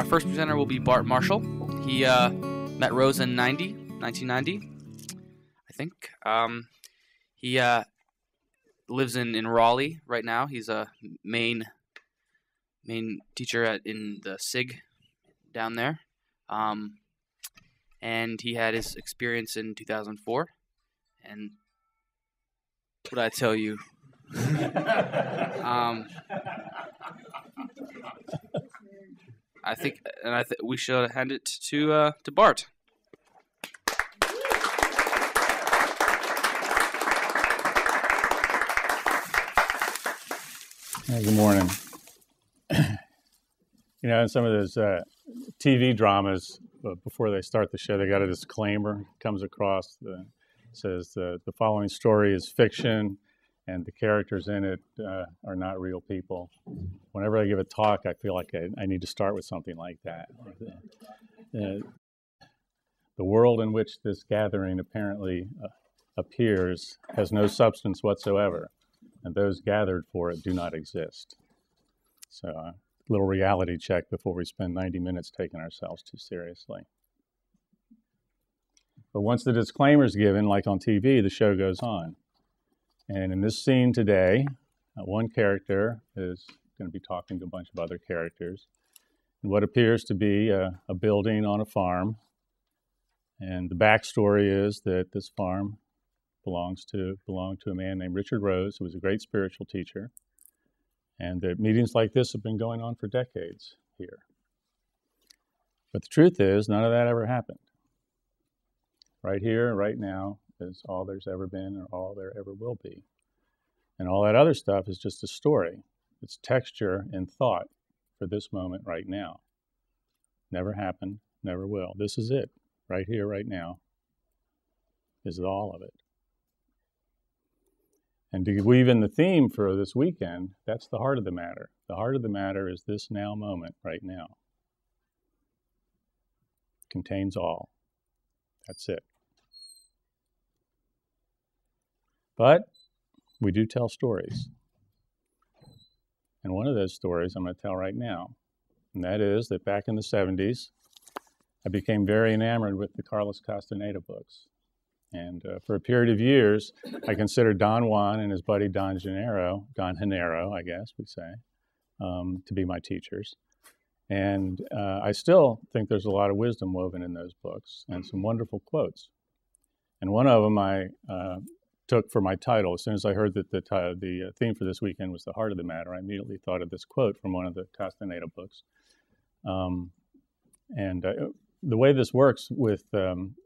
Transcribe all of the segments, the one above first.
first presenter will be Bart Marshall. He met Rose in 1990, I think. He lives in Raleigh right now. He's a main teacher in the SIG down there. And he had his experience in 2004. And what did I tell you? I think we should hand it to Bart. Good morning. You know, in some of those TV dramas, before they start the show, they got a disclaimer. Comes across, says the following story is fiction, and the characters in it are not real people. Whenever I give a talk, I feel like I need to start with something like that. The world in which this gathering apparently appears has no substance whatsoever, and those gathered for it do not exist. So a little reality check before we spend 90 minutes taking ourselves too seriously. But once the disclaimer is given, like on TV, the show goes on. And in this scene today, one character is going to be talking to a bunch of other characters in what appears to be a building on a farm. And the backstory is that this farm belonged to a man named Richard Rose, who was a great spiritual teacher, and that meetings like this have been going on for decades here. But the truth is, none of that ever happened. Right here, right now, is all there's ever been or all there ever will be. And all that other stuff is just a story. It's texture and thought for this moment right now. Never happened, never will. This is it, right here, right now, is all of it. And to weave in the theme for this weekend, that's the heart of the matter. The heart of the matter is this now moment, right now. Contains all. That's it. But we do tell stories. And one of those stories I'm going to tell right now. And that is that back in the 70s, I became very enamored with the Carlos Castaneda books. And for a period of years, I considered Don Juan and his buddy Don Genaro, I guess we say, to be my teachers. And I still think there's a lot of wisdom woven in those books and some wonderful quotes. And one of them I took for my title. As soon as I heard that the theme for this weekend was the heart of the matter, I immediately thought of this quote from one of the Castaneda books. The way this works with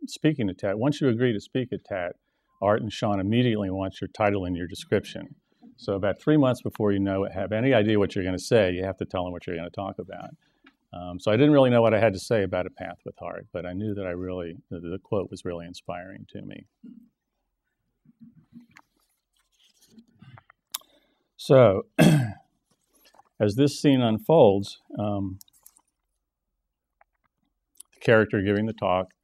speaking at TAT, once you agree to speak at TAT, Art and Sean immediately want your title and your description. So about 3 months before you have any idea what you're going to say, you have to tell them what you're going to talk about. So I didn't really know what I had to say about A Path with Heart, but I knew that the quote was really inspiring to me. So, as this scene unfolds, the character giving the talk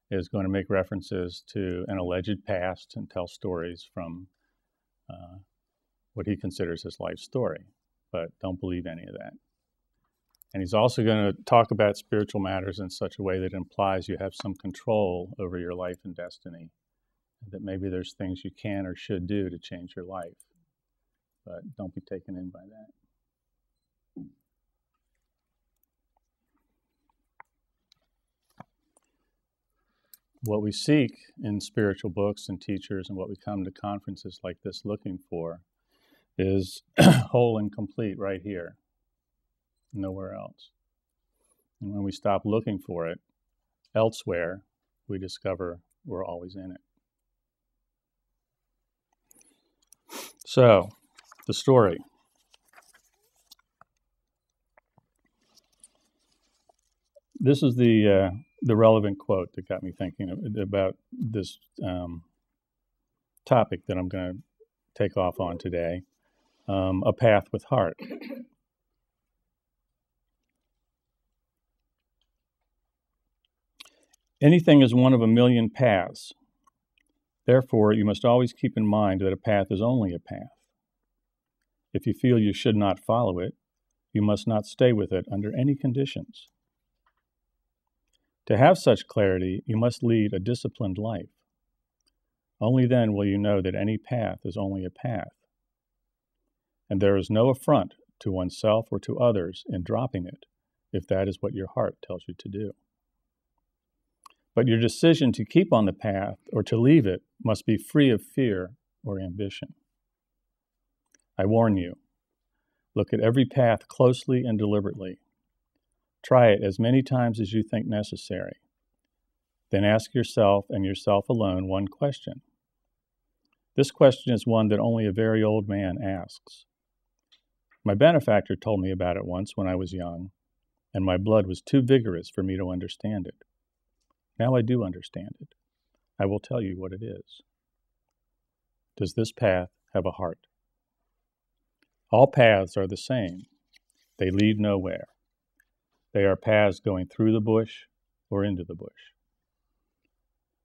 is going to make references to an alleged past and tell stories from what he considers his life story, but don't believe any of that. And he's also going to talk about spiritual matters in such a way that implies you have some control over your life and destiny, that maybe there's things you can or should do to change your life. But don't be taken in by that. What we seek in spiritual books and teachers and what we come to conferences like this looking for is whole and complete right here, nowhere else. And when we stop looking for it elsewhere, we discover we're always in it. So, the story. This is the relevant quote that got me thinking about this topic that I'm going to take off on today, A Path with Heart. Anything is one of a million paths. Therefore, you must always keep in mind that a path is only a path. If you feel you should not follow it, you must not stay with it under any conditions. To have such clarity, you must lead a disciplined life. Only then will you know that any path is only a path, and there is no affront to oneself or to others in dropping it, if that is what your heart tells you to do. But your decision to keep on the path or to leave it must be free of fear or ambition. I warn you, look at every path closely and deliberately. Try it as many times as you think necessary. Then ask yourself and yourself alone one question. This question is one that only a very old man asks. My benefactor told me about it once when I was young, and my blood was too vigorous for me to understand it. Now I do understand it. I will tell you what it is. Does this path have a heart? All paths are the same. They lead nowhere. They are paths going through the bush or into the bush.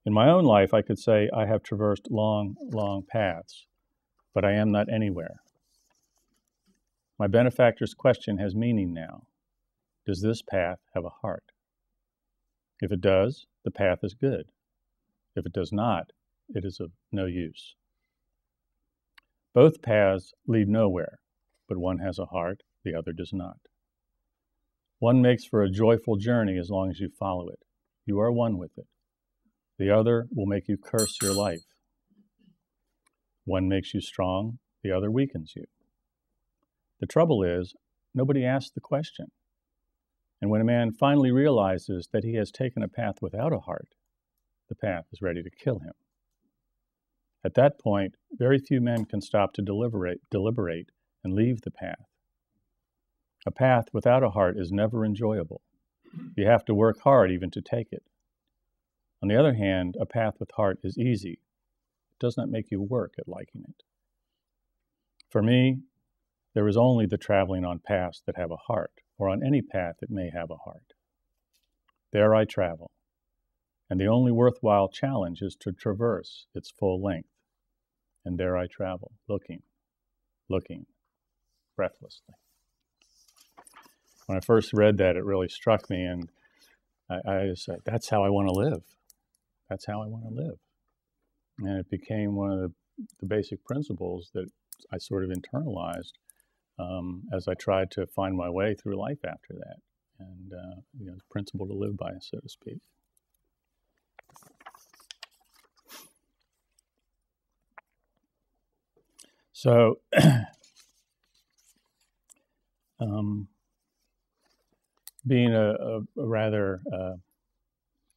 In my own life, I could say I have traversed long, long paths, but I am not anywhere. My benefactor's question has meaning now. Does this path have a heart? If it does, the path is good. If it does not, it is of no use. Both paths lead nowhere, but one has a heart, the other does not. One makes for a joyful journey as long as you follow it. You are one with it. The other will make you curse your life. One makes you strong, the other weakens you. The trouble is, nobody asks the question. And when a man finally realizes that he has taken a path without a heart, the path is ready to kill him. At that point, very few men can stop to deliberate and leave the path. A path without a heart is never enjoyable. You have to work hard even to take it. On the other hand, a path with heart is easy. It does not make you work at liking it. For me, there is only the traveling on paths that have a heart, or on any path that may have a heart. There I travel, and the only worthwhile challenge is to traverse its full length. And there I travel, looking, breathlessly. When I first read that, it really struck me, and I said, that's how I want to live. That's how I want to live. And it became one of the basic principles that I sort of internalized as I tried to find my way through life after that. And, principle to live by, so to speak. So, being a rather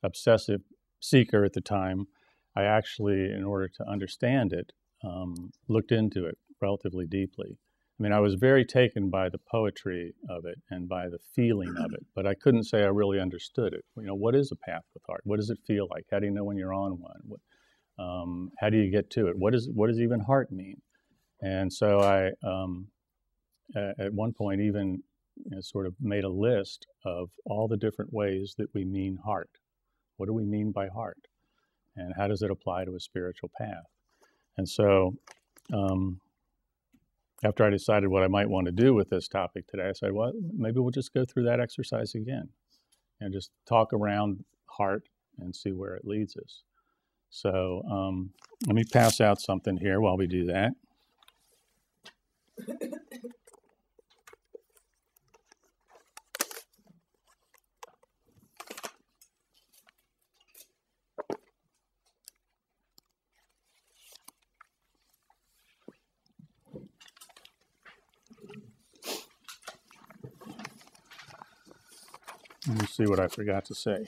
obsessive seeker at the time, I actually, in order to understand it, looked into it relatively deeply. I mean, I was very taken by the poetry of it and by the feeling of it, but I couldn't say I really understood it. What is a path with heart? What does it feel like? How do you know when you're on one? How do you get to it? What does even heart mean? And so I, at one point, even sort of made a list of all the different ways that we mean heart. What do we mean by heart? And how does it apply to a spiritual path? And so after I decided what I might want to do with this topic today, I said, well, maybe we'll just go through that exercise again and just talk around heart and see where it leads us. So let me pass out something here while we do that. Let me see what I forgot to say.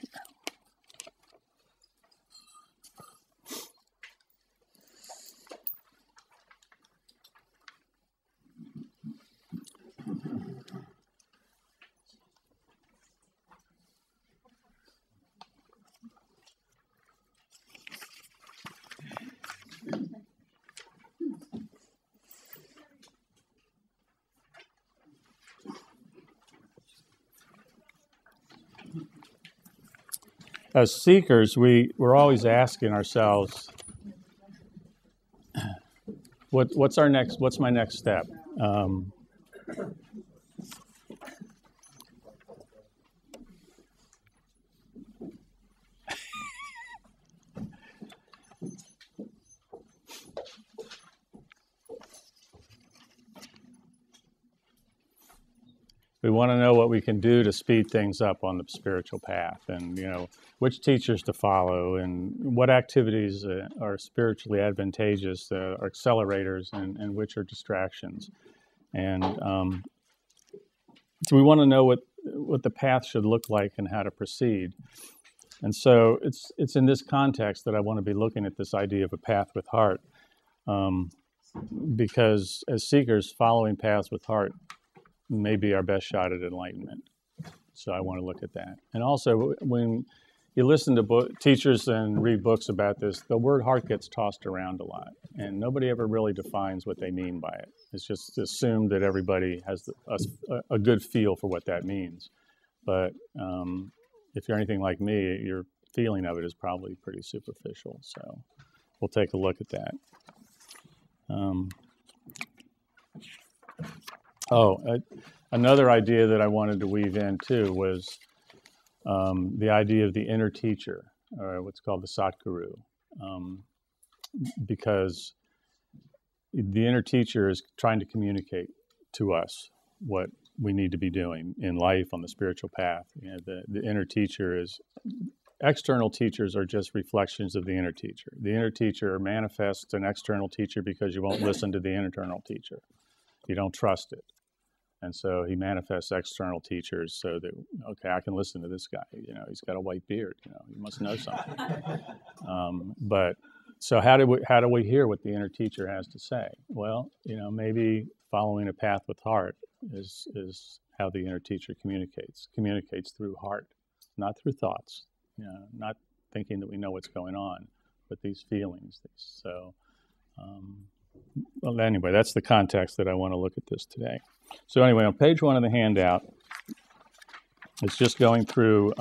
As seekers, we're always asking ourselves, what's my next step? We want to know what we can do to speed things up on the spiritual path, and which teachers to follow, and what activities are spiritually advantageous, are accelerators, and which are distractions. And so we want to know what the path should look like and how to proceed. And so it's in this context that I want to be looking at this idea of a path with heart, because as seekers, following paths with heart may be our best shot at enlightenment. So I want to look at that. And also, when you listen to teachers and read books about this, the word heart gets tossed around a lot, and nobody ever really defines what they mean by it. It's just assumed that everybody has a good feel for what that means. But if you're anything like me, your feeling of it is probably pretty superficial. So we'll take a look at that. Another idea that I wanted to weave in too was the idea of the inner teacher, or what's called the Satguru, because the inner teacher is trying to communicate to us what we need to be doing in life on the spiritual path. The inner teacher is, external teachers are just reflections of the inner teacher. The inner teacher manifests an external teacher because you won't listen to the internal teacher. You don't trust it. And so he manifests external teachers so that, okay, I can listen to this guy. He's got a white beard. He must know something. But so how do we hear what the inner teacher has to say? Well, maybe following a path with heart is how the inner teacher communicates through heart, not through thoughts. Not thinking that we know what's going on, but these feelings. Well, anyway, that's the context that I want to look at this today. So anyway, on page 1 of the handout, it's just going through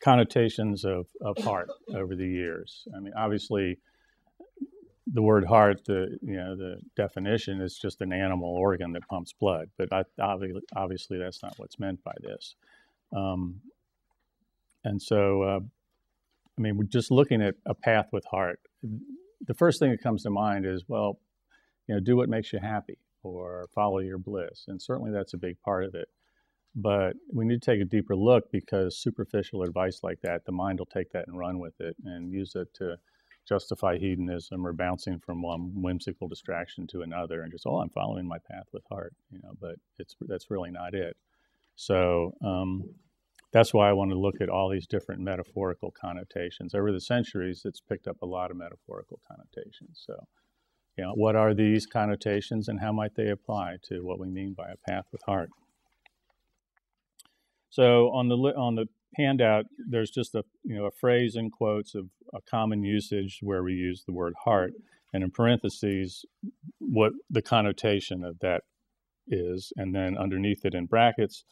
connotations of heart over the years. I mean, obviously, the word heart, the definition is just an animal organ that pumps blood, but obviously that's not what's meant by this. And so, we're just looking at a path with heart. The first thing that comes to mind is, well, do what makes you happy or follow your bliss. And certainly that's a big part of it. But we need to take a deeper look, because superficial advice like that, the mind will take that and run with it and use it to justify hedonism or bouncing from one whimsical distraction to another and just, I'm following my path with heart, but that's really not it. So that's why I want to look at all these different metaphorical connotations. Over the centuries, it's picked up a lot of metaphorical connotations. So, what are these connotations and how might they apply to what we mean by a path with heart? So on the handout, there's just a phrase in quotes of a common usage where we use the word heart, and in parentheses what the connotation of that is, and then underneath it in brackets,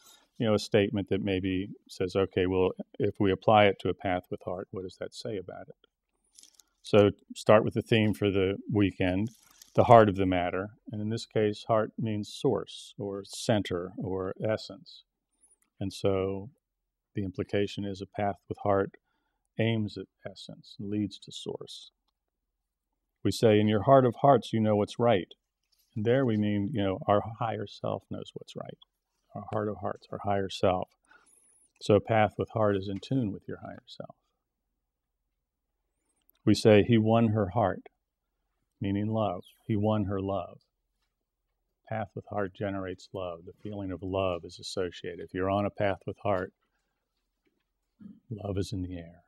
a statement that maybe says, okay, well, if we apply it to a path with heart, what does that say about it? So start with the theme for the weekend, the heart of the matter, and in this case, heart means source or center or essence. And so the implication is a path with heart aims at essence, leads to source. We say, in your heart of hearts, you know what's right. And there we mean, our higher self knows what's right. Our heart of hearts, our higher self. So a path with heart is in tune with your higher self. We say, he won her heart, meaning love. He won her love. Path with heart generates love. The feeling of love is associated. If you're on a path with heart, love is in the air.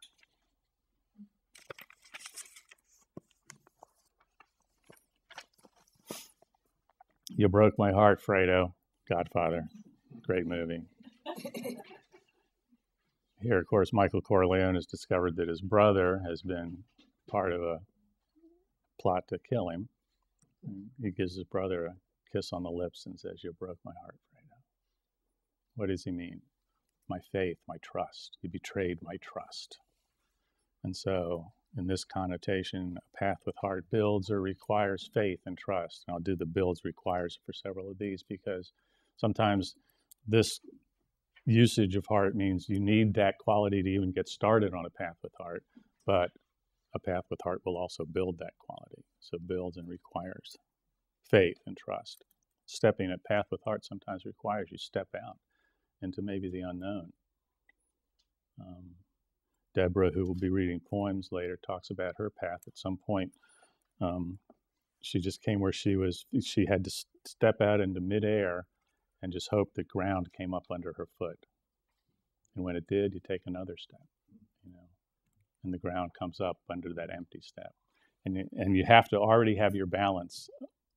You broke my heart, Fredo. Godfather. Great movie. Here, of course, Michael Corleone has discovered that his brother has been part of a plot to kill him. And he gives his brother a kiss on the lips and says, you broke my heart, Fredo. What does he mean? My faith, my trust. You betrayed my trust. And so, in this connotation, a path with heart builds or requires faith and trust. And I'll do the builds requires for several of these, because sometimes this usage of heart means you need that quality to even get started on a path with heart, but a path with heart will also build that quality. So builds and requires faith and trust. stepping a path with heart sometimes requires you step out into maybe the unknown. Deborah, who will be reading poems later, talks about her path. At some point, she just came where she had to step out into midair and just hope the ground came up under her foot. And when it did, you take another step, and the ground comes up under that empty step. And you have to already have your balance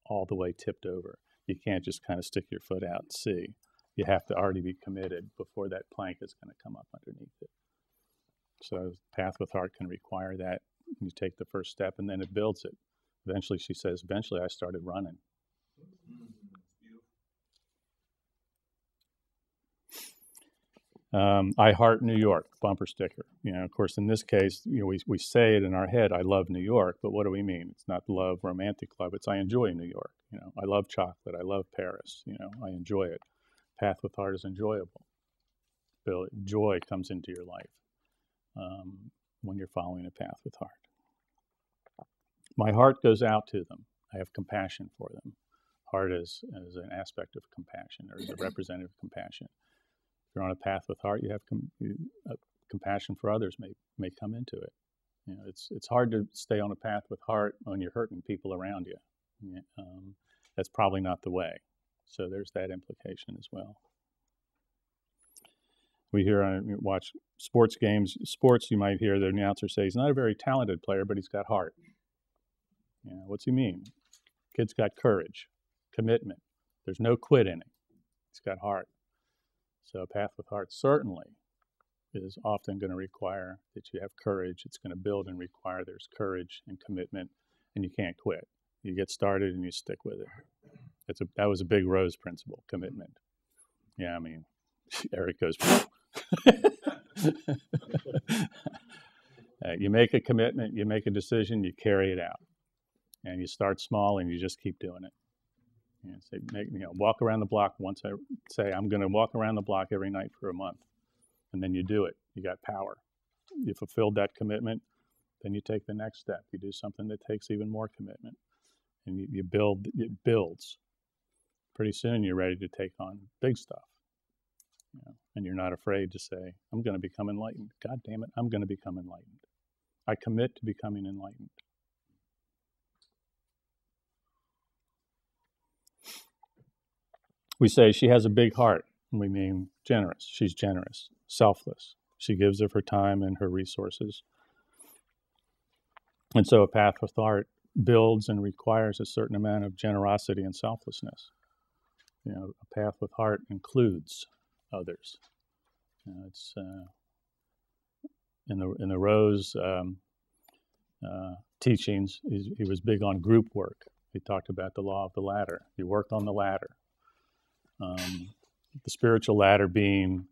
all the way tipped over. You can't just kind of stick your foot out and see. You have to already be committed before that plank is going to come up underneath it. So path with heart can require that. You take the first step and then it builds it. Eventually, she says, eventually I started running. I heart New York, bumper sticker. Of course, in this case, we say it in our head, I love New York, but what do we mean? It's not love, romantic love. It's I enjoy New York. I love chocolate. I love Paris. I enjoy it. Path with heart is enjoyable. Joy comes into your life when you're following a path with heart. My heart goes out to them. I have compassion for them. Heart is an aspect of compassion, or is a representative of compassion. If you're on a path with heart, you have compassion for others may come into it. It's hard to stay on a path with heart when you're hurting people around you. That's probably not the way. So there's that implication as well. We watch sports games. Sports, you might hear the announcer say, he's not a very talented player, but he's got heart. What's he mean? Kid's got courage, commitment. There's no quit in him. He's got heart. So a path with heart certainly is often going to require that you have courage. It's going to build and require there's courage and commitment, and you can't quit. You get started and you stick with it. That was a big Rose principle, commitment. Yeah, I mean, Eric goes, you make a commitment, you make a decision, you carry it out. And you start small and you just keep doing it. Walk around the block once. I say, I'm going to walk around the block every night for a month. And then you do it. You got power. You fulfilled that commitment. Then you take the next step. You do something that takes even more commitment. And you build, it builds. Pretty soon you're ready to take on big stuff. And you're not afraid to say, I'm going to become enlightened. God damn it, I'm going to become enlightened. I commit to becoming enlightened. We say she has a big heart. We mean generous. She's generous, selfless. She gives of her time and her resources. And so a path with heart builds and requires a certain amount of generosity and selflessness. A path with heart includes others. It's in the Rose teachings. He was big on group work. He talked about the law of the ladder. You work on the ladder. The spiritual ladder being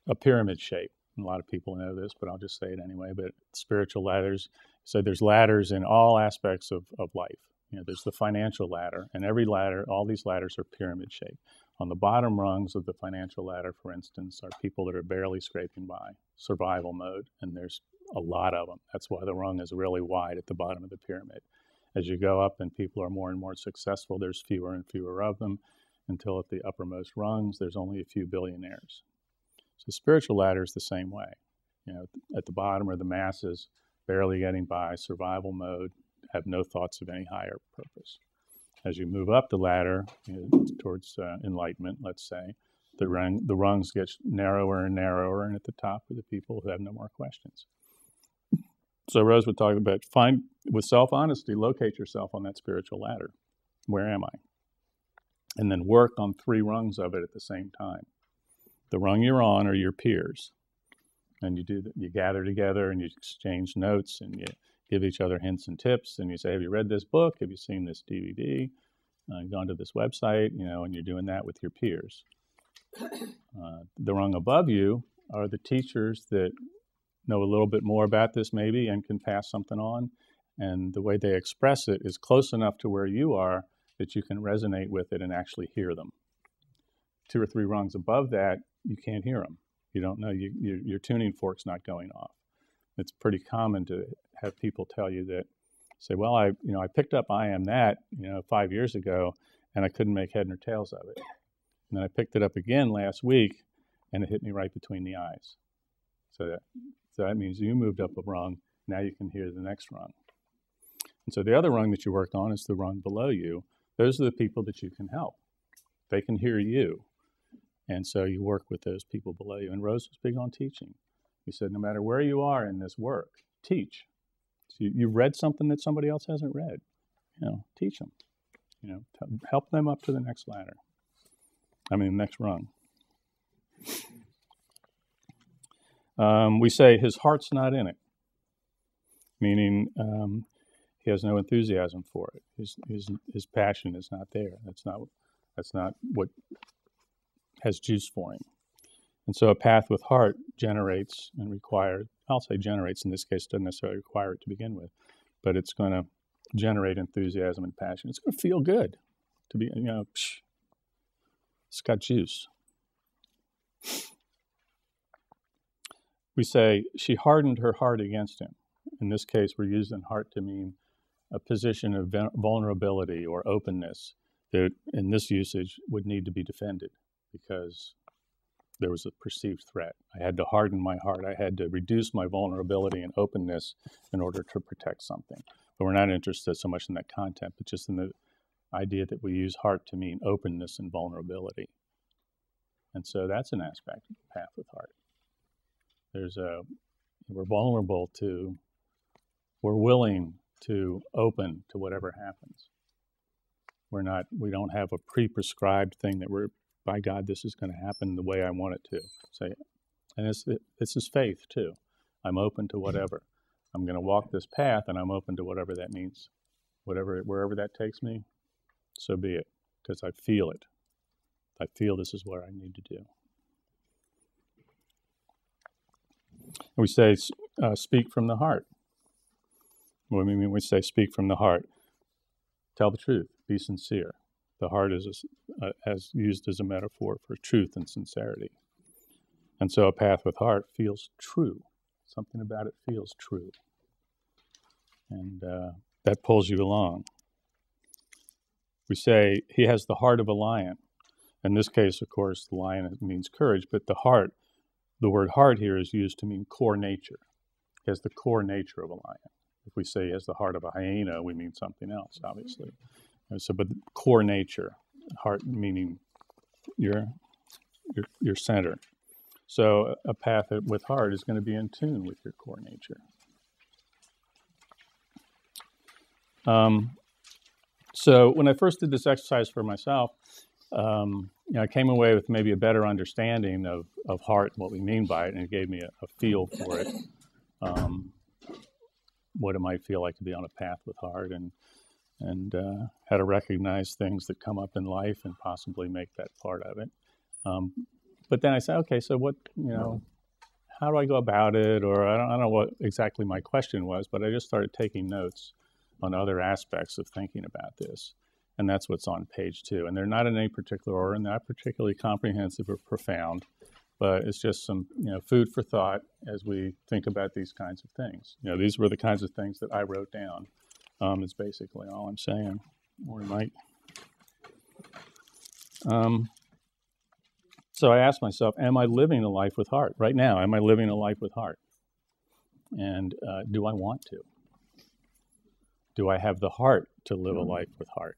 a pyramid shape. A lot of people know this, but I'll just say it anyway. But spiritual ladders, so there's ladders in all aspects of life. There's the financial ladder, and every ladder, all these ladders are pyramid shaped. On the bottom rungs of the financial ladder, for instance, are people that are barely scraping by, survival mode, and there's a lot of them. That's why the rung is really wide at the bottom of the pyramid. As you go up and people are more and more successful, there's fewer and fewer of them, until at the uppermost rungs, there's only a few billionaires. So the spiritual ladder is the same way. At the bottom are the masses, barely getting by, survival mode, have no thoughts of any higher purpose. As you move up the ladder towards enlightenment, let's say, the rungs get narrower and narrower, and at the top are the people who have no more questions. So Rose would talk about, with self-honesty, locate yourself on that spiritual ladder. Where am I? And then work on 3 rungs of it at the same time. The rung you're on are your peers. And you gather together and you exchange notes and you give each other hints and tips. And you say, have you read this book? Have you seen this DVD? Gone to this website? And you're doing that with your peers. The rung above you are the teachers that know a little bit more about this maybe and can pass something on. And the way they express it is close enough to where you are that you can resonate with it and actually hear them. 2 or 3 rungs above that, you can't hear them. You don't know, your tuning fork's not going off. It's pretty common to have people tell you that, say, well, I picked up I Am That, 5 years ago, and I couldn't make head nor tails of it. And then I picked it up again last week, and it hit me right between the eyes. So that means you moved up a rung. Now you can hear the next rung. And so the other rung that you worked on is the rung below you. Those are the people that you can help. They can hear you. And so you work with those people below you. And Rose was big on teaching. He said, no matter where you are in this work, teach. So you've read something that somebody else hasn't read. Teach them. Help them up to the next ladder. Next rung. We say his heart's not in it, meaning he has no enthusiasm for it. His passion is not there. That's not what has juice for him. And so a path with heart generates and requires, I'll say generates in this case, doesn't necessarily require it to begin with, but it's going to generate enthusiasm and passion. It's going to feel good to be, it's got juice. We say, she hardened her heart against him. In this case, we're using heart to mean a position of vulnerability or openness that, in this usage, would need to be defended because there was a perceived threat. I had to harden my heart. I had to reduce my vulnerability and openness in order to protect something. But we're not interested so much in that content, but just in the idea that we use heart to mean openness and vulnerability. And so that's an aspect of the path with heart. We're vulnerable to, we're willing to open to whatever happens. We don't have a pre-prescribed thing that by God, this is going to happen the way I want it to. And this is faith too. I'm open to whatever. I'm going to walk this path, and I'm open to whatever that means. Wherever that takes me, so be it, because I feel it. I feel this is what I need to do. We say, speak from the heart. What do we mean? We say, speak from the heart. Tell the truth. Be sincere. The heart is as used as a metaphor for truth and sincerity. And so a path with heart feels true. Something about it feels true. And that pulls you along. We say, he has the heart of a lion. In this case, of course, the lion means courage, but the word heart here is used to mean core nature. He has the core nature of a lion. If we say he has the heart of a hyena, we mean something else, obviously. But core nature, heart meaning your center. So a path with heart is going to be in tune with your core nature. So when I first did this exercise for myself, I came away with maybe a better understanding of heart and what we mean by it, and it gave me a feel for it, what it might feel like to be on a path with heart, and how to recognize things that come up in life and possibly make that part of it. But then I said, okay, so what, how do I go about it? Or I don't know what exactly my question was, but I just started taking notes on other aspects of thinking about this. And that's what's on page 2. And they're not in any particular order, and not particularly comprehensive or profound, but it's just some, food for thought as we think about these kinds of things. These were the kinds of things that I wrote down. Is basically all I'm saying. Or Mike. So I asked myself, am I living a life with heart? Right now, am I living a life with heart? And do I want to? Do I have the heart to live a life with heart?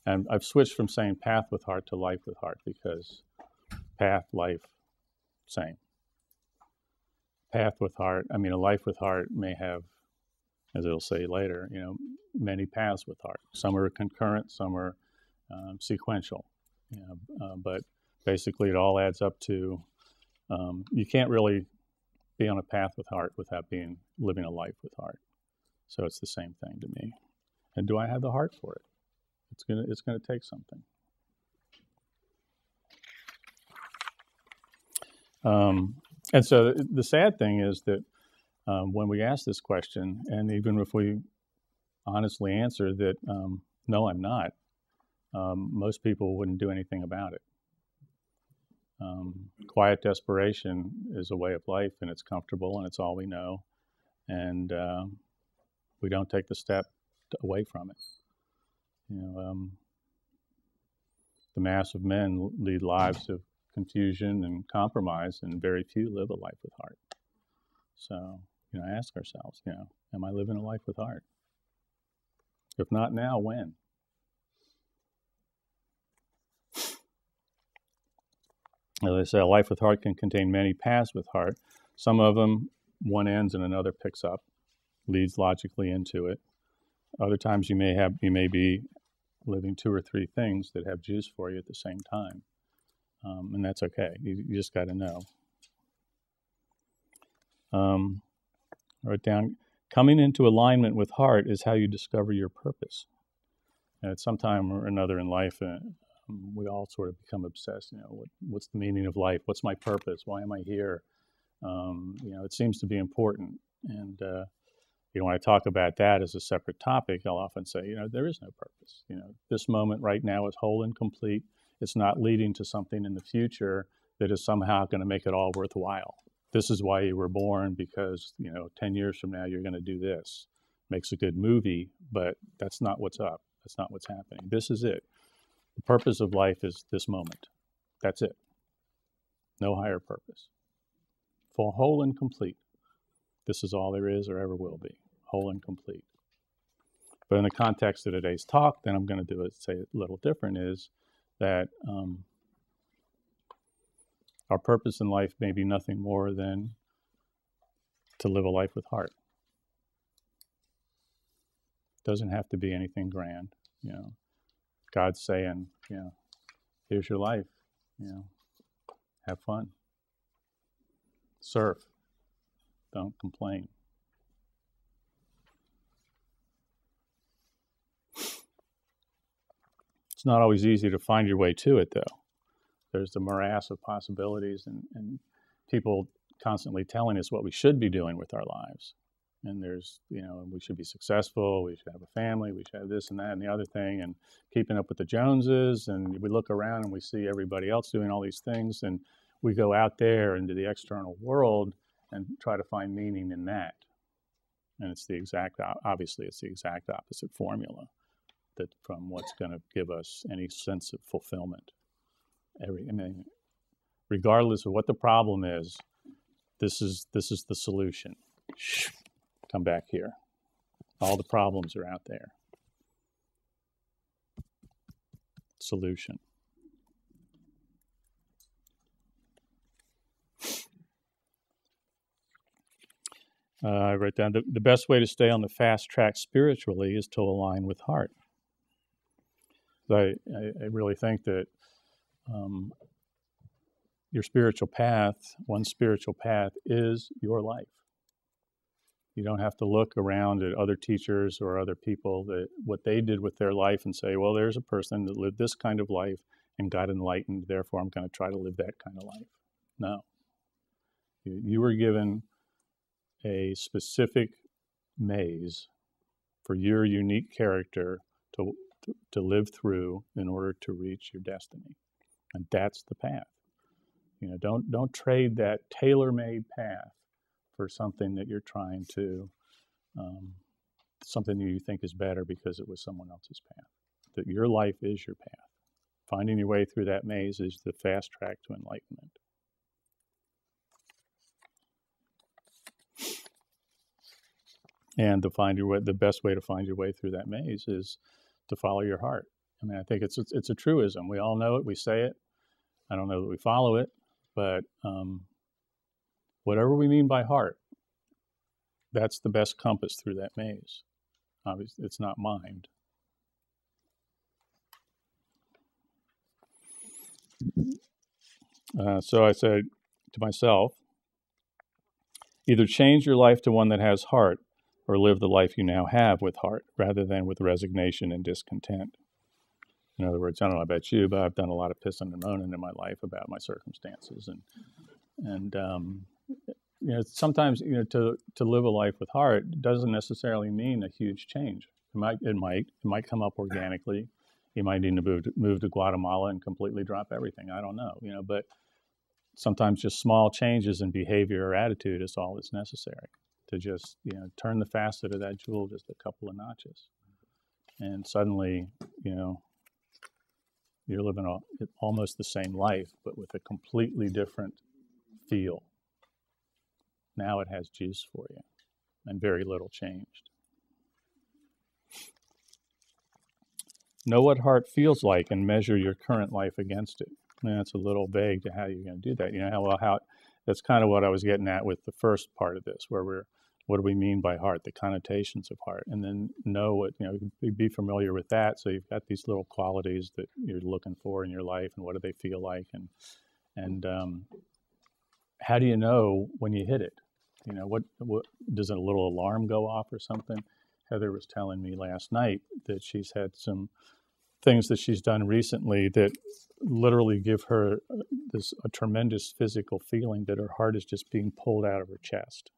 And I've switched from saying path with heart to life with heart, because path, life, same. Path with heart, a life with heart may have, as it'll say later, many paths with heart. Some are concurrent, some are sequential. But basically it all adds up to, you can't really be on a path with heart without living a life with heart. So it's the same thing to me. And do I have the heart for it? It's gonna take something. And so the sad thing is that when we ask this question, and even if we honestly answer that, no, I'm not, most people wouldn't do anything about it. Quiet desperation is a way of life, and it's comfortable, and it's all we know. And we don't take the step away from it. the mass of men lead lives of confusion and compromise, and very few live a life with heart. So, ask ourselves, am I living a life with heart? If not now, when? As I say, a life with heart can contain many paths with heart. Some of them, one ends and another picks up, leads logically into it. Other times you may be living two or three things that have juice for you at the same time. And that's okay. You just got to know. I wrote down, coming into alignment with heart is how you discover your purpose. And at some time or another in life, we all sort of become obsessed. What's the meaning of life? What's my purpose? Why am I here? It seems to be important. And when I talk about that as a separate topic, I'll often say, there is no purpose. This moment right now is whole and complete. It's not leading to something in the future that is somehow going to make it all worthwhile. This is why you were born, because 10 years from now you're going to do this. Makes a good movie, but that's not what's up. That's not what's happening. This is it. The purpose of life is this moment. That's it. No higher purpose. For whole and complete. This is all there is or ever will be. Whole and complete. But in the context of today's talk, then I'm going to say it a little different, is that our purpose in life may be nothing more than to live a life with heart. Doesn't have to be anything grand. God's saying, here's your life. Have fun. Surf. Don't complain. It's not always easy to find your way to it, though. There's the morass of possibilities and people constantly telling us what we should be doing with our lives. And there's, we should be successful, we should have a family, we should have this and that and the other thing, and keeping up with the Joneses. And we look around and we see everybody else doing all these things, and we go out there into the external world and try to find meaning in that. And obviously it's the exact opposite formula that from what's going to give us any sense of fulfillment. Regardless of what the problem is, this is the solution. Come back here. All the problems are out there. Solution. I wrote down, the best way to stay on the fast track spiritually is to align with heart. I really think that your spiritual path, one spiritual path, is your life. You don't have to look around at other teachers or other people, what they did with their life, and say, well, there's a person that lived this kind of life and got enlightened, therefore I'm going to try to live that kind of life. No. You were given a specific maze for your unique character to live through in order to reach your destiny. And that's the path. Don't trade that tailor-made path for something that you're trying to, something that you think is better because it was someone else's path. That your life is your path. Finding your way through that maze is the fast track to enlightenment. And the best way to find your way through that maze is to follow your heart. I think it's a truism. We all know it. We say it. I don't know that we follow it, but whatever we mean by heart, that's the best compass through that maze. Obviously, it's not mind. So I said to myself, either change your life to one that has heart, or live the life you now have with heart, rather than with resignation and discontent. In other words, I don't know about you, but I've done a lot of pissing and moaning in my life about my circumstances, and sometimes to live a life with heart doesn't necessarily mean a huge change. It might come up organically. You might need to move to Guatemala and completely drop everything. I don't know, but sometimes just small changes in behavior or attitude is all that's necessary to just turn the facet of that jewel just a couple of notches, and suddenly You're living almost the same life, but with a completely different feel. Now it has juice for you, and very little changed. Know what heart feels like and measure your current life against it. And that's a little vague to how you're going to do that. You know how that's kind of what I was getting at with the first part of this, where what do we mean by heart, the connotations of heart, and then know what, be familiar with that. So you've got these little qualities that you're looking for in your life, and what do they feel like, and how do you know when you hit it? What does a little alarm go off or something? Heather was telling me last night that she's had some things that she's done recently that literally give her a tremendous physical feeling that her heart is just being pulled out of her chest.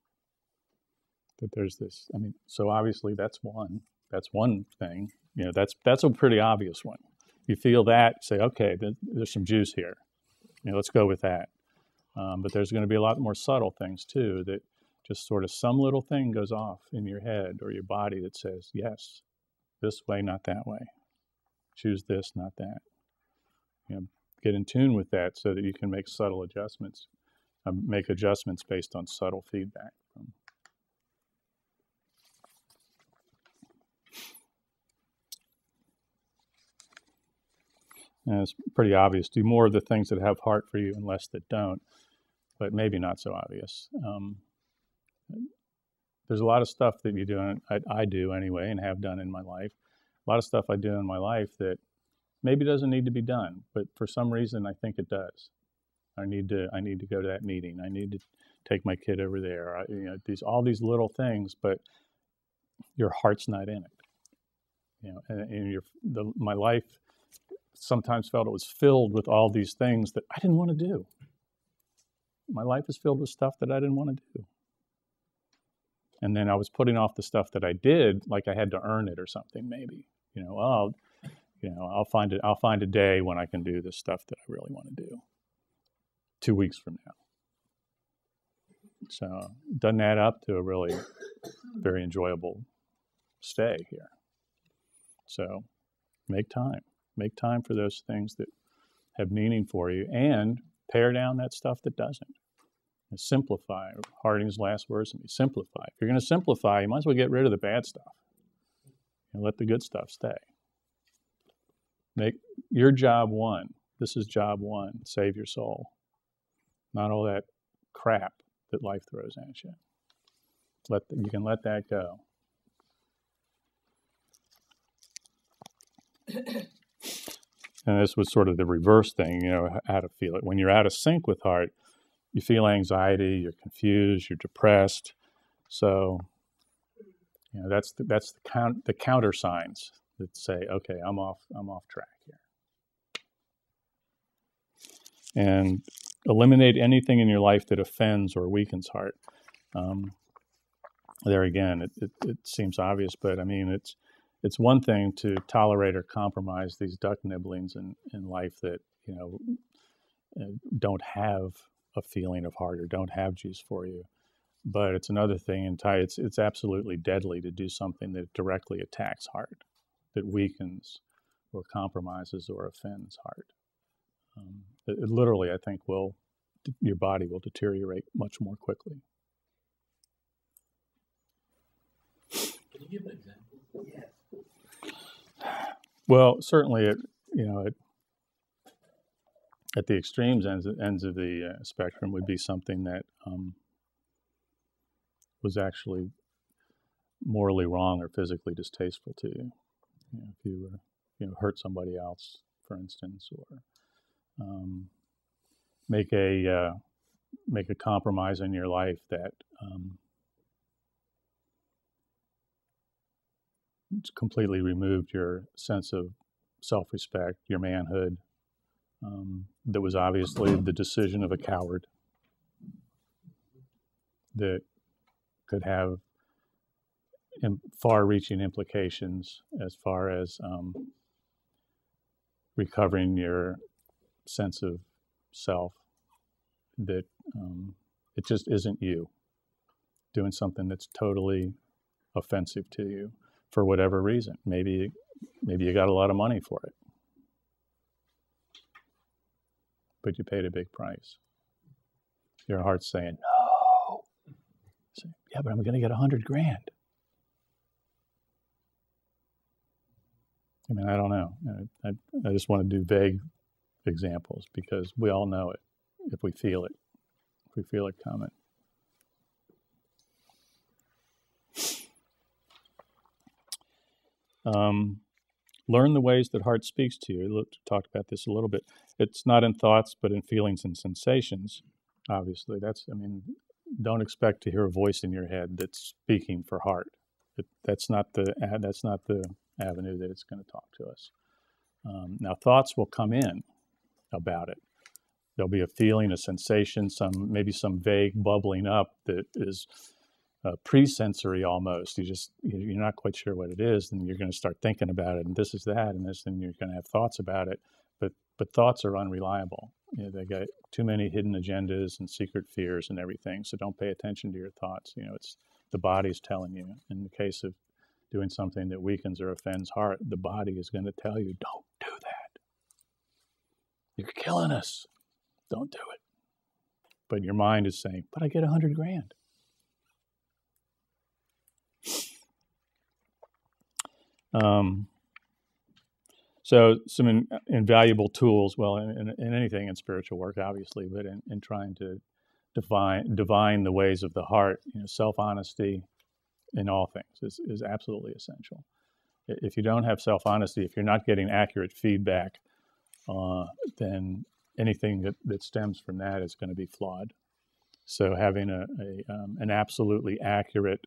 That there's this, so obviously that's one thing. That's a pretty obvious one. You feel that, say, okay, there's some juice here. Let's go with that. But there's going to be a lot more subtle things too, that just sort of some little thing goes off in your head or your body that says, yes, this way, not that way. Choose this, not that. Get in tune with that so that you can make subtle adjustments, make adjustments based on subtle feedback. And it's pretty obvious. Do more of the things that have heart for you and less that don't, but maybe not so obvious. There's a lot of stuff that you do, and I do anyway, and have done in my life. A lot of stuff I do in my life that maybe doesn't need to be done, but for some reason I think it does. I need to go to that meeting. I need to take my kid over there. All these little things, but your heart's not in it. And my life sometimes felt it was filled with all these things that I didn't want to do. My life is filled with stuff that I didn't want to do. And then I was putting off the stuff that I did, like I had to earn it or something, maybe. I'll find a day when I can do this stuff that I really want to do. 2 weeks from now. So doesn't add up to a really very enjoyable stay here. So make time for those things that have meaning for you, and pare down that stuff that doesn't. And simplify. Harding's last words to me: simplify. If you're going to simplify, you might as well get rid of the bad stuff and let the good stuff stay. Make your job one. This is job one. Save your soul. Not all that crap that life throws at you. You can let that go. And this was sort of the reverse thing, how to feel it. When you're out of sync with heart, you feel anxiety, you're confused, you're depressed. So, that's the counter signs that say, okay, I'm off track here. And eliminate anything in your life that offends or weakens heart. There again, it seems obvious, but it's one thing to tolerate or compromise these duck nibblings in life that don't have a feeling of heart or don't have juice for you. But it's another thing it's absolutely deadly to do something that directly attacks heart, that weakens or compromises or offends heart. It literally, I think, your body will deteriorate much more quickly. Can you give an example? Yeah. Well, certainly, at the extremes ends of the spectrum would be something that was actually morally wrong or physically distasteful to you. If you were, hurt somebody else, for instance, or make a compromise in your life that completely removed your sense of self-respect, your manhood. That was obviously the decision of a coward that could have far-reaching implications as far as recovering your sense of self, that it just isn't you doing something that's totally offensive to you for whatever reason. Maybe you got a lot of money for it. but you paid a big price. Your heart's saying, no. You say, yeah, but I'm going to get $100,000. I mean, I don't know. I just want to do vague examples because we all know it if we feel it. If we feel it coming. Learn the ways that heart speaks to you. We talked about this a little bit. It's not in thoughts, but in feelings and sensations. Obviously, don't expect to hear a voice in your head that's speaking for heart. That's not the avenue that it's going to talk to us. Now, thoughts will come in about it. There'll be a feeling, a sensation, maybe some vague bubbling up that is pre-sensory almost. You're not quite sure what it is, and you're going to start thinking about it, and this is that, and this, and you're going to have thoughts about it. But thoughts are unreliable. They got too many hidden agendas and secret fears and everything. So don't pay attention to your thoughts. It's the body's telling you. In the case of doing something that weakens or offends heart, the body is going to tell you, don't do that. You're killing us. Don't do it. But your mind is saying, but I get $100,000. So some invaluable tools, well, in anything in spiritual work, obviously, but in trying to divine the ways of the heart, self-honesty in all things is absolutely essential. If you don't have self-honesty, if you're not getting accurate feedback, then anything that stems from that is going to be flawed. So having an absolutely accurate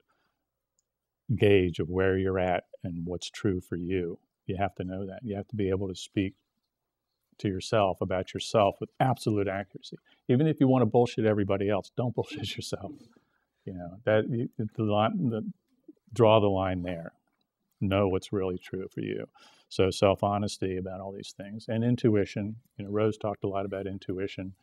gauge of where you're at and what's true for you, you have to know that. You have to be able to speak to yourself about yourself with absolute accuracy. Even if you want to bullshit everybody else, don't bullshit yourself. Draw the line there. Know what's really true for you. So self-honesty about all these things. And intuition. Rose talked a lot about intuition,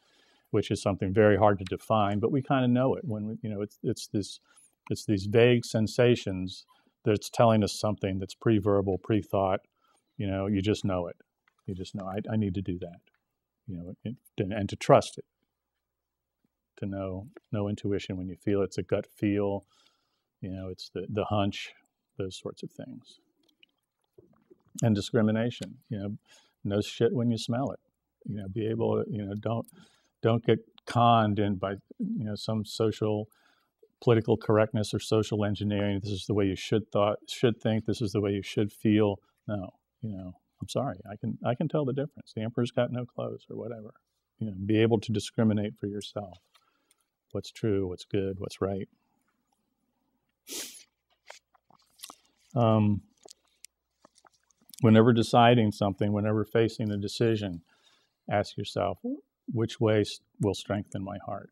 which is something very hard to define, but we kind of know it when it's these vague sensations that's telling us something that's pre-verbal, pre-thought. You just know it. You just know, I need to do that. And to trust it. To know intuition when you feel it's a gut feel. It's the hunch, those sorts of things. And discrimination. Know shit when you smell it. Be able to, don't get conned in by, some social political correctness or social engineering. This is the way you should think. This is the way you should feel. No, I'm sorry. I can tell the difference. The emperor's got no clothes or whatever. Be able to discriminate for yourself. What's true, what's good, what's right. Whenever deciding something, whenever facing a decision, ask yourself, which way will strengthen my heart?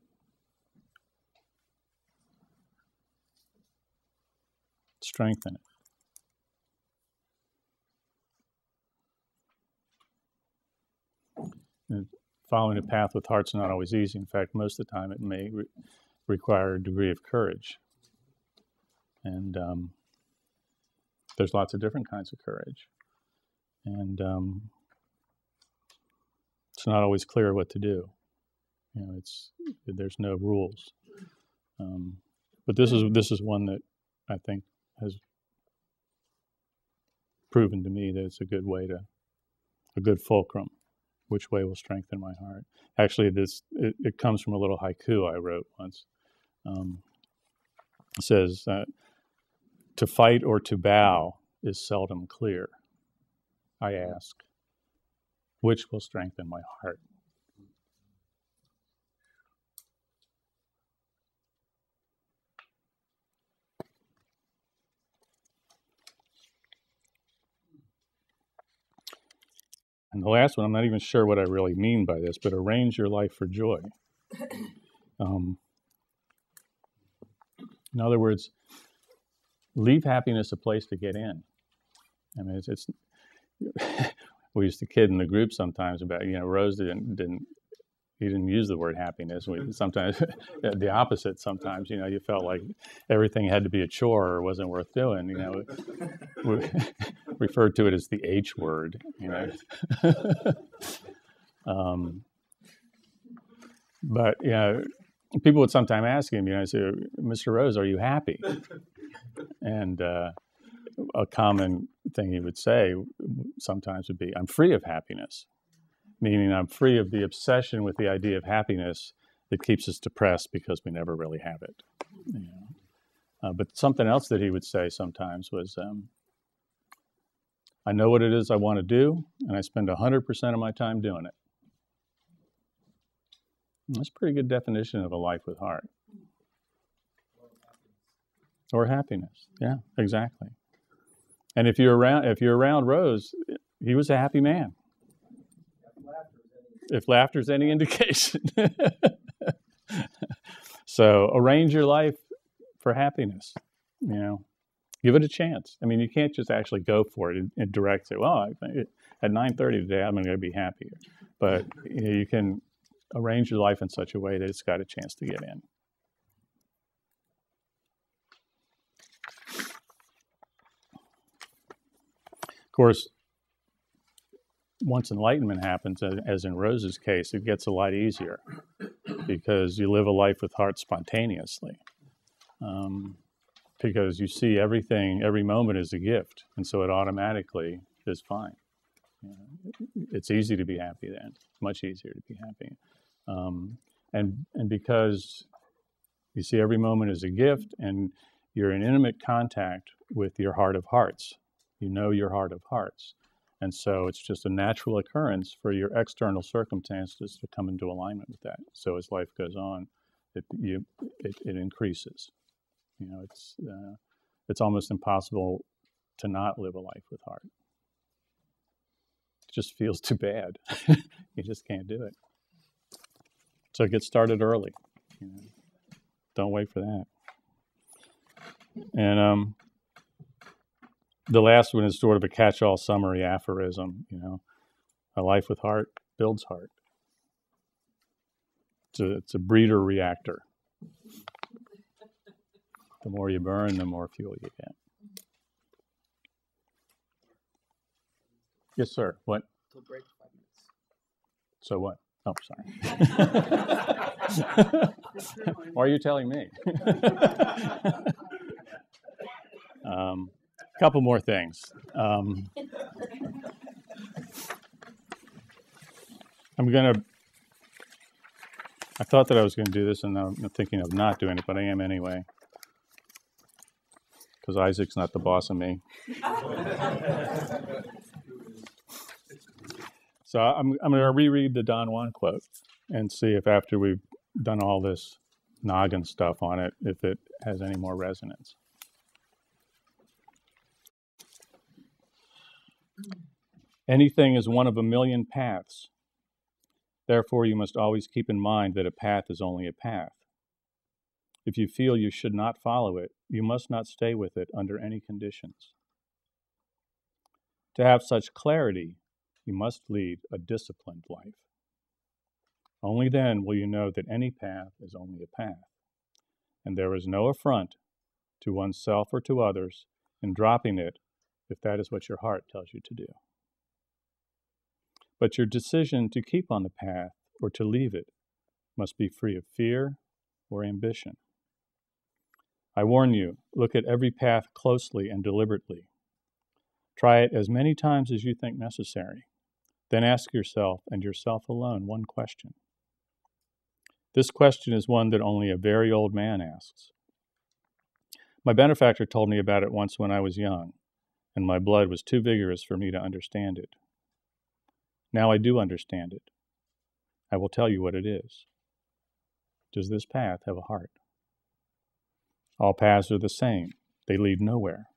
Strengthen it. And following a path with heart's not always easy. In fact, most of the time it may require a degree of courage. And there's lots of different kinds of courage. And it's not always clear what to do. There's no rules. But this is one that I think has proven to me that it's a good fulcrum. Which way will strengthen my heart? Actually, it comes from a little haiku I wrote once. It says, to fight or to bow is seldom clear. I ask, which will strengthen my heart? And the last one, I'm not even sure what I really mean by this, but arrange your life for joy. In other words, leave happiness a place to get in. I mean, it's we used to kid in the group sometimes about, Rose didn't use the word happiness. Sometimes the opposite. Sometimes, you felt like everything had to be a chore or wasn't worth doing. We referred to it as the H word. But people would sometimes ask him, I say, Mr. Rose, are you happy? And a common thing he would say sometimes would be, I'm free of happiness, meaning I'm free of the obsession with the idea of happiness that keeps us depressed because we never really have it. But something else that he would say sometimes was, I know what it is I want to do, and I spend 100% of my time doing it. That's a pretty good definition of a life with heart. Or happiness. Yeah, exactly. And if you're around Rose, he was a happy man. If laughter's any indication. So arrange your life for happiness. Give it a chance. I mean, you can't just actually go for it and direct say, well, at 9:30 today, I'm going to be happier. But you can arrange your life in such a way that it's got a chance to get in. Of course, once enlightenment happens, as in Rose's case, it gets a lot easier because you live a life with heart spontaneously. Because you see everything, every moment is a gift, and so it automatically is fine. It's easy to be happy then, much easier to be happy. And because you see every moment as a gift, and you're in intimate contact with your heart of hearts. You know your heart of hearts. And so it's just a natural occurrence for your external circumstances to come into alignment with that. So as life goes on, it increases. It's almost impossible to not live a life with heart. It just feels too bad. You just can't do it. So get started early. Don't wait for that. And the last one is sort of a catch-all summary aphorism. A life with heart builds heart. It's a breeder reactor. The more you burn, the more fuel you get. Yes, sir. What? Till break 5 minutes. So what? Oh, sorry. Why are you telling me? Couple more things. I thought that I was going to do this, and I'm thinking of not doing it, but I am anyway. Because Isaac's not the boss of me. So I'm going to reread the Don Juan quote and see if after we've done all this noggin stuff on it, if it has any more resonance. Anything is one of a million paths. Therefore, you must always keep in mind that a path is only a path. If you feel you should not follow it, you must not stay with it under any conditions. To have such clarity, you must lead a disciplined life. Only then will you know that any path is only a path, and there is no affront to oneself or to others in dropping it if that is what your heart tells you to do. But your decision to keep on the path or to leave it must be free of fear or ambition. I warn you, look at every path closely and deliberately. Try it as many times as you think necessary. Then ask yourself and yourself alone one question. This question is one that only a very old man asks. My benefactor told me about it once when I was young, and my blood was too vigorous for me to understand it. Now I do understand it. I will tell you what it is. Does this path have a heart? All paths are the same. They lead nowhere.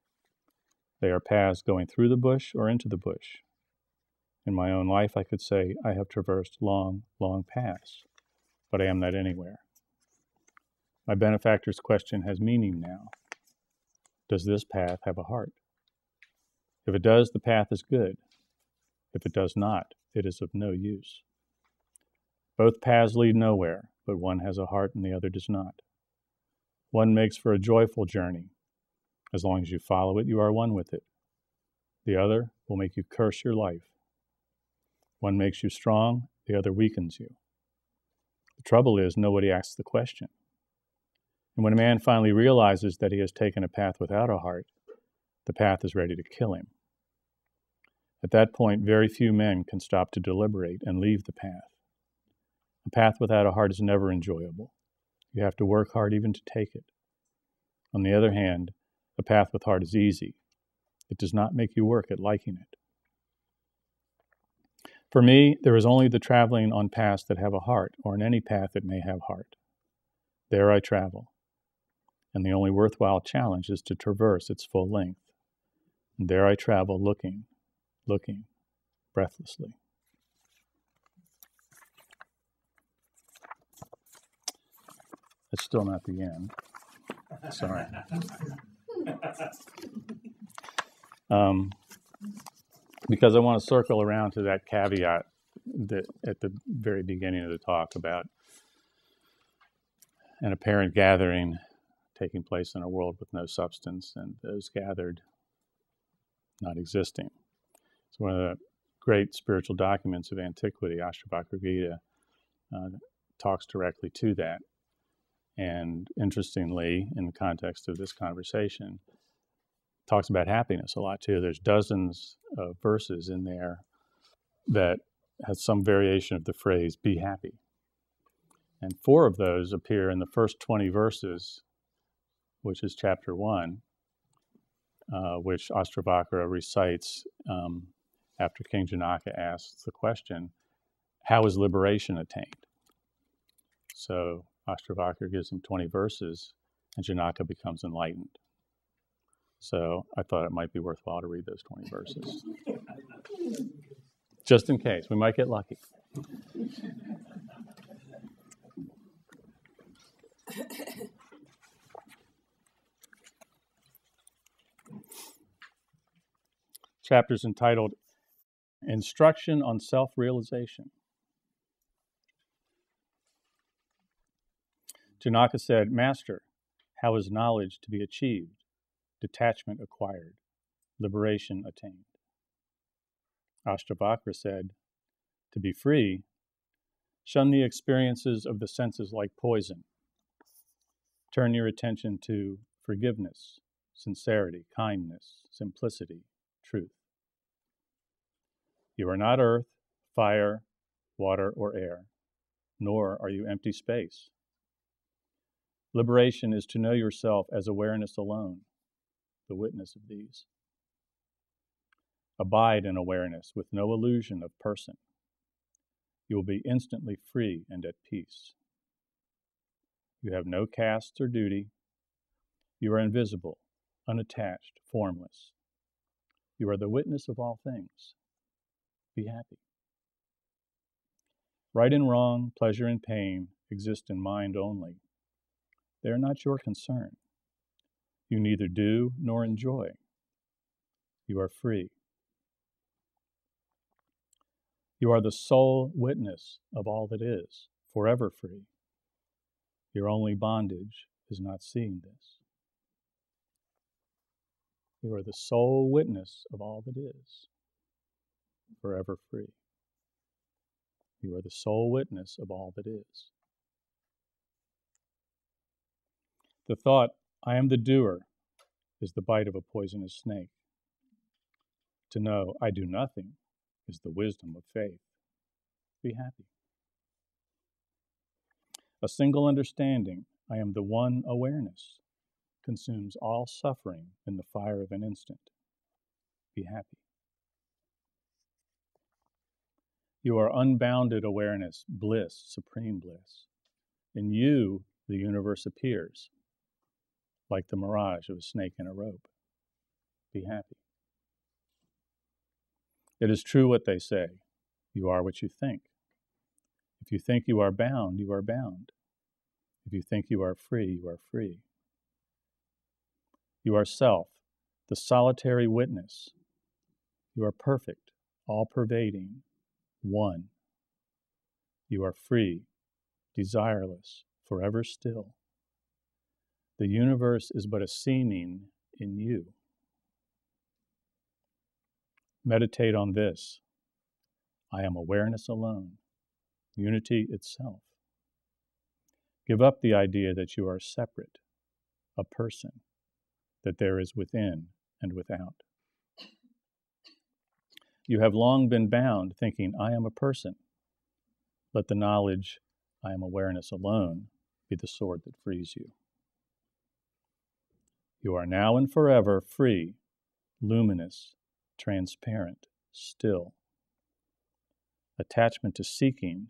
They are paths going through the bush or into the bush. In my own life, I could say I have traversed long, long paths, but I am not anywhere. My benefactor's question has meaning now. Does this path have a heart? If it does, the path is good. If it does not, it is of no use. Both paths lead nowhere, but one has a heart and the other does not. One makes for a joyful journey. As long as you follow it, you are one with it. The other will make you curse your life. One makes you strong, the other weakens you. The trouble is, nobody asks the question. And when a man finally realizes that he has taken a path without a heart, the path is ready to kill him. At that point, very few men can stop to deliberate and leave the path. A path without a heart is never enjoyable. You have to work hard even to take it. On the other hand, a path with heart is easy. It does not make you work at liking it. For me, there is only the traveling on paths that have a heart, or on any path that may have heart. There I travel, and the only worthwhile challenge is to traverse its full length. And there I travel looking, breathlessly. That's still not the end. Sorry. Because I want to circle around to that caveat that at the very beginning of the talk about an apparent gathering taking place in a world with no substance and those gathered not existing. It's one of the great spiritual documents of antiquity, Ashtavakra Gita, talks directly to that. And interestingly, in the context of this conversation, talks about happiness a lot too. There's dozens of verses in there that has some variation of the phrase, be happy. And 4 of those appear in the first 20 verses, which is chapter 1, which Ashtavakra recites after King Janaka asks the question, how is liberation attained? So Ashtavakra gives him 20 verses, and Janaka becomes enlightened. So I thought it might be worthwhile to read those 20 verses. Just in case. We might get lucky. Chapter's entitled Instruction on Self-Realization. Janaka said, Master, how is knowledge to be achieved, detachment acquired, liberation attained? Ashtavakra said, to be free, shun the experiences of the senses like poison. Turn your attention to forgiveness, sincerity, kindness, simplicity, truth. You are not earth, fire, water, or air, nor are you empty space. Liberation is to know yourself as awareness alone, the witness of these. Abide in awareness with no illusion of person. You will be instantly free and at peace. You have no castes or duty. You are invisible, unattached, formless. You are the witness of all things. Be happy. Right and wrong, pleasure and pain exist in mind only. They are not your concern. You neither do nor enjoy. You are free. You are the sole witness of all that is, forever free. Your only bondage is not seeing this. You are the sole witness of all that is, forever free. You are the sole witness of all that is. The thought, I am the doer, is the bite of a poisonous snake. To know I do nothing is the wisdom of faith. Be happy. A single understanding, I am the one awareness, consumes all suffering in the fire of an instant. Be happy. You are unbounded awareness, bliss, supreme bliss. In you, the universe appears, like the mirage of a snake in a rope. Be happy. It is true what they say. You are what you think. If you think you are bound, you are bound. If you think you are free, you are free. You are self, the solitary witness. You are perfect, all-pervading, one. You are free, desireless, forever still. The universe is but a seeming in you. Meditate on this. I am awareness alone, unity itself. Give up the idea that you are separate, a person, that there is within and without. You have long been bound thinking, I am a person. Let the knowledge, I am awareness alone, be the sword that frees you. You are now and forever free, luminous, transparent, still. Attachment to seeking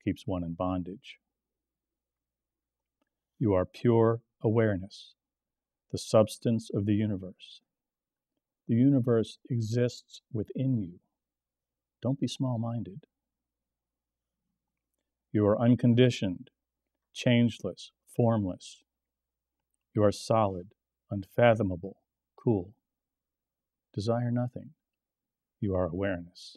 keeps one in bondage. You are pure awareness, the substance of the universe. The universe exists within you. Don't be small-minded. You are unconditioned, changeless, formless. You are solid, unfathomable, cool. Desire nothing. You are awareness.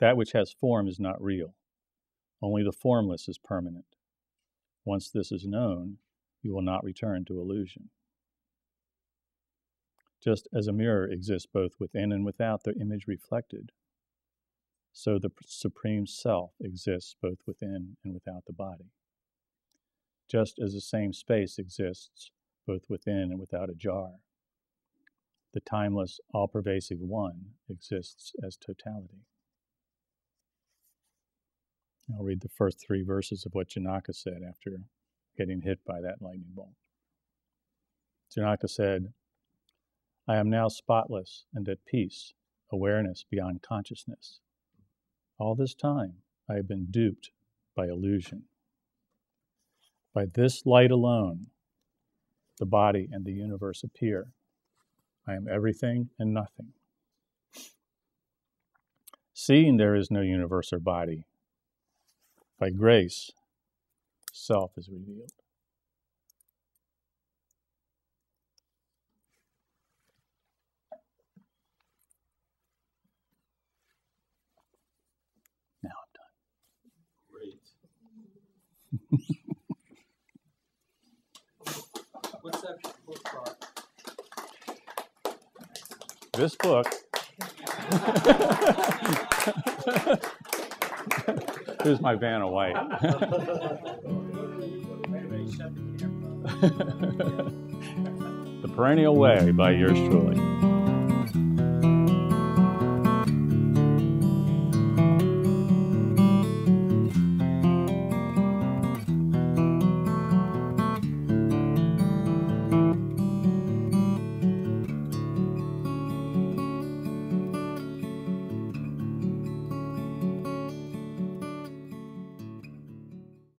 That which has form is not real. Only the formless is permanent. Once this is known, you will not return to illusion. Just as a mirror exists both within and without the image reflected, so the Supreme Self exists both within and without the body. Just as the same space exists both within and without a jar, the timeless, all-pervasive One exists as totality. I'll read the first 3 verses of what Janaka said after getting hit by that lightning bolt. Janaka said, I am now spotless and at peace, awareness beyond consciousness. All this time, I have been duped by illusion. By this light alone, the body and the universe appear. I am everything and nothing. Seeing there is no universe or body, by grace, self is revealed. Now I'm done. Great. What's that book, Bart? This book here's my Vanna White. The Perennial Way by yours truly.